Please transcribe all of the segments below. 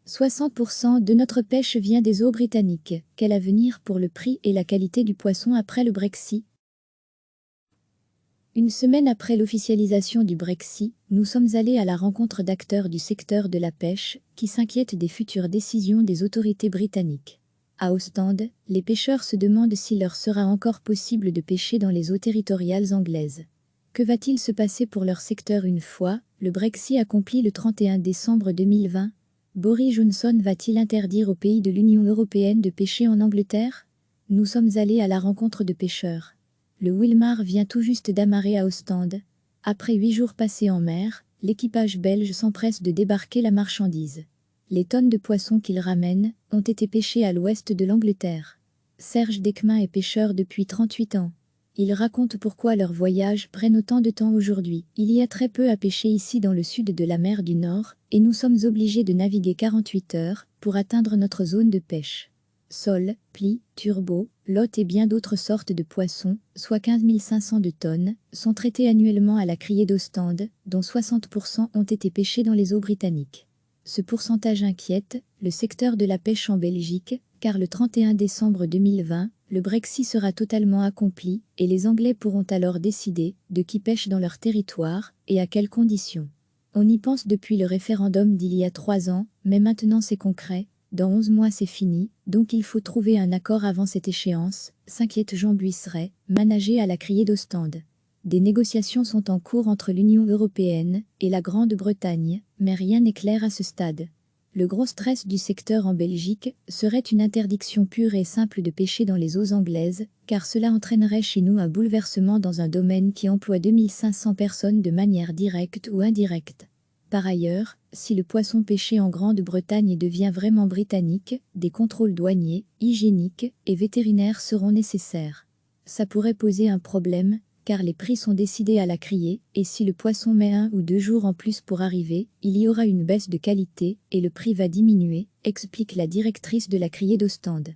60% de notre pêche vient des eaux britanniques. Quel avenir pour le prix et la qualité du poisson après le Brexit? Une semaine après l'officialisation du Brexit, nous sommes allés à la rencontre d'acteurs du secteur de la pêche qui s'inquiètent des futures décisions des autorités britanniques. À Ostende, les pêcheurs se demandent s'il leur sera encore possible de pêcher dans les eaux territoriales anglaises. Que va-t-il se passer pour leur secteur une fois le Brexit accompli le 31 décembre 2020? Boris Johnson va-t-il interdire aux pays de l'Union européenne de pêcher en Angleterre? Nous sommes allés à la rencontre de pêcheurs. Le Wilmar vient tout juste d'amarrer à Ostende. Après 8 jours passés en mer, l'équipage belge s'empresse de débarquer la marchandise. Les tonnes de poissons qu'il ramène ont été pêchées à l'ouest de l'Angleterre. Serge Deckmin est pêcheur depuis 38 ans. Il raconte pourquoi leurs voyages prennent autant de temps aujourd'hui. Il y a très peu à pêcher ici dans le sud de la mer du Nord, et nous sommes obligés de naviguer 48 heures pour atteindre notre zone de pêche. Sole, plis, turbo, lotte et bien d'autres sortes de poissons, soit 15 500 de tonnes, sont traités annuellement à la criée d'Ostende, dont 60% ont été pêchés dans les eaux britanniques. Ce pourcentage inquiète le secteur de la pêche en Belgique, car le 31 décembre 2020, le Brexit sera totalement accompli et les Anglais pourront alors décider de qui pêche dans leur territoire et à quelles conditions. On y pense depuis le référendum d'il y a 3 ans, mais maintenant c'est concret. Dans 11 mois c'est fini, donc il faut trouver un accord avant cette échéance, s'inquiète Jean Buisseret, manager à la criée d'Ostende. Des négociations sont en cours entre l'Union européenne et la Grande-Bretagne, mais rien n'est clair à ce stade. Le gros stress du secteur en Belgique serait une interdiction pure et simple de pêcher dans les eaux anglaises, car cela entraînerait chez nous un bouleversement dans un domaine qui emploie 2500 personnes de manière directe ou indirecte. Par ailleurs, si le poisson pêché en Grande-Bretagne devient vraiment britannique, des contrôles douaniers, hygiéniques et vétérinaires seront nécessaires. Ça pourrait poser un problème, car les prix sont décidés à la criée, et si le poisson met 1 ou 2 jours en plus pour arriver, il y aura une baisse de qualité et le prix va diminuer, explique la directrice de la criée d'Ostende.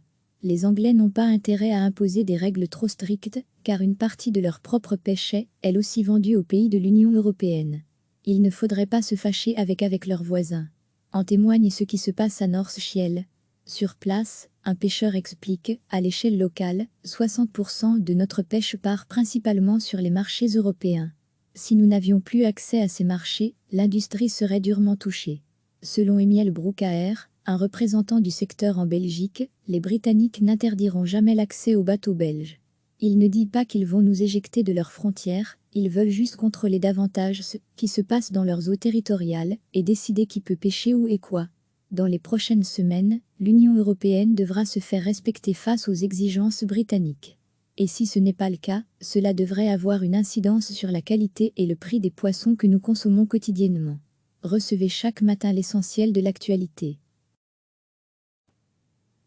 Les Anglais n'ont pas intérêt à imposer des règles trop strictes, car une partie de leur propre pêche est, elle aussi vendue aux pays de l'Union européenne. Il ne faudrait pas se fâcher avec leurs voisins. En témoigne ce qui se passe à North Shield. Sur place, un pêcheur explique, à l'échelle locale, 60% de notre pêche part principalement sur les marchés européens. Si nous n'avions plus accès à ces marchés, l'industrie serait durement touchée. Selon Emile Brouckaer, un représentant du secteur en Belgique, les Britanniques n'interdiront jamais l'accès aux bateaux belges. Il ne dit pas qu'ils vont nous éjecter de leurs frontières, ils veulent juste contrôler davantage ce qui se passe dans leurs eaux territoriales et décider qui peut pêcher où et quoi. Dans les prochaines semaines, l'Union européenne devra se faire respecter face aux exigences britanniques. Et si ce n'est pas le cas, cela devrait avoir une incidence sur la qualité et le prix des poissons que nous consommons quotidiennement. Recevez chaque matin l'essentiel de l'actualité.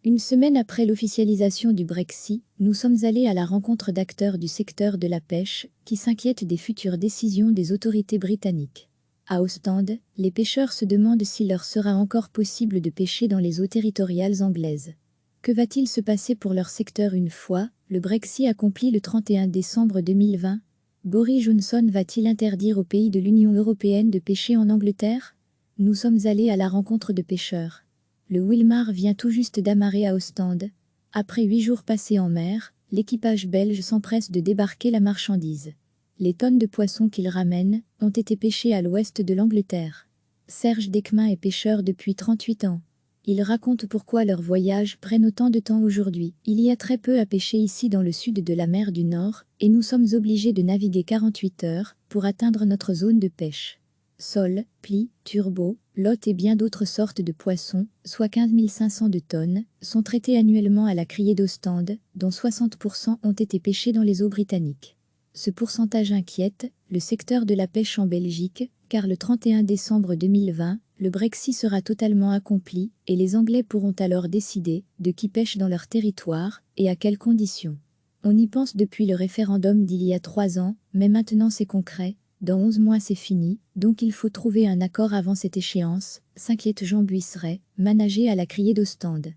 Une semaine après l'officialisation du Brexit, nous sommes allés à la rencontre d'acteurs du secteur de la pêche qui s'inquiètent des futures décisions des autorités britanniques. À Ostende, les pêcheurs se demandent s'il leur sera encore possible de pêcher dans les eaux territoriales anglaises. Que va-t-il se passer pour leur secteur une fois le Brexit accompli le 31 décembre 2020? Boris Johnson va-t-il interdire aux pays de l'Union européenne de pêcher en Angleterre? Nous sommes allés à la rencontre de pêcheurs. Le Wilmar vient tout juste d'amarrer à Ostende. Après 8 jours passés en mer, l'équipage belge s'empresse de débarquer la marchandise. Les tonnes de poissons qu'il ramène ont été pêchées à l'ouest de l'Angleterre. Serge Deckmin est pêcheur depuis 38 ans. Il raconte pourquoi leurs voyages prennent autant de temps aujourd'hui. Il y a très peu à pêcher ici dans le sud de la mer du Nord, et nous sommes obligés de naviguer 48 heures pour atteindre notre zone de pêche. Sole, plis, turbo, lotte et bien d'autres sortes de poissons, soit 15 500 de tonnes, sont traités annuellement à la criée d'Ostende, dont 60% ont été pêchés dans les eaux britanniques. Ce pourcentage inquiète le secteur de la pêche en Belgique, car le 31 décembre 2020, le Brexit sera totalement accompli et les Anglais pourront alors décider de qui pêche dans leur territoire et à quelles conditions. On y pense depuis le référendum d'il y a 3 ans, mais maintenant c'est concret. Dans 11 mois c'est fini, donc il faut trouver un accord avant cette échéance, s'inquiète Jean Buisseret, manager à la criée d'Ostende.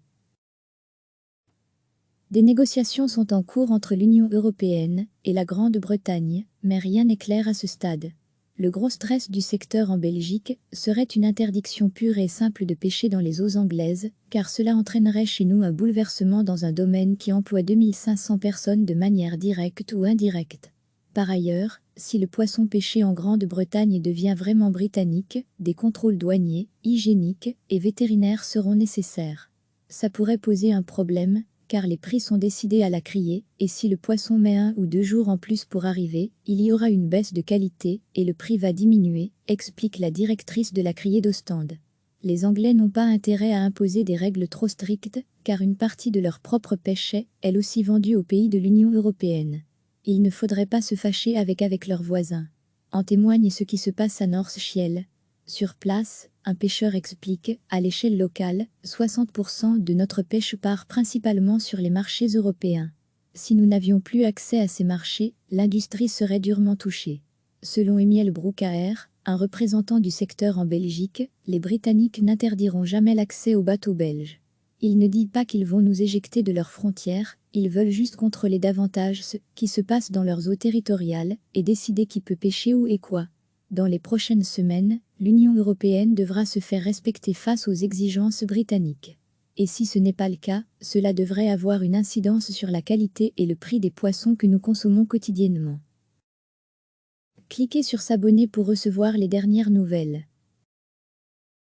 Des négociations sont en cours entre l'Union européenne et la Grande-Bretagne, mais rien n'est clair à ce stade. Le gros stress du secteur en Belgique serait une interdiction pure et simple de pêcher dans les eaux anglaises, car cela entraînerait chez nous un bouleversement dans un domaine qui emploie 2500 personnes de manière directe ou indirecte. Par ailleurs, si le poisson pêché en Grande-Bretagne devient vraiment britannique, des contrôles douaniers, hygiéniques et vétérinaires seront nécessaires. Ça pourrait poser un problème, car les prix sont décidés à la criée, et si le poisson met 1 ou 2 jours en plus pour arriver, il y aura une baisse de qualité, et le prix va diminuer, explique la directrice de la criée d'Ostende. Les Anglais n'ont pas intérêt à imposer des règles trop strictes, car une partie de leur propre pêche est, elle aussi vendue aux pays de l'Union européenne. Il ne faudrait pas se fâcher avec leurs voisins. En témoigne ce qui se passe à North Shiel. Sur place, un pêcheur explique, à l'échelle locale, 60% de notre pêche part principalement sur les marchés européens. Si nous n'avions plus accès à ces marchés, l'industrie serait durement touchée. Selon Emile Brouckaert, un représentant du secteur en Belgique, les Britanniques n'interdiront jamais l'accès aux bateaux belges. Il ne dit pas qu'ils vont nous éjecter de leurs frontières, ils veulent juste contrôler davantage ce qui se passe dans leurs eaux territoriales et décider qui peut pêcher où et quoi. Dans les prochaines semaines, l'Union européenne devra se faire respecter face aux exigences britanniques. Et si ce n'est pas le cas, cela devrait avoir une incidence sur la qualité et le prix des poissons que nous consommons quotidiennement. Cliquez sur s'abonner pour recevoir les dernières nouvelles.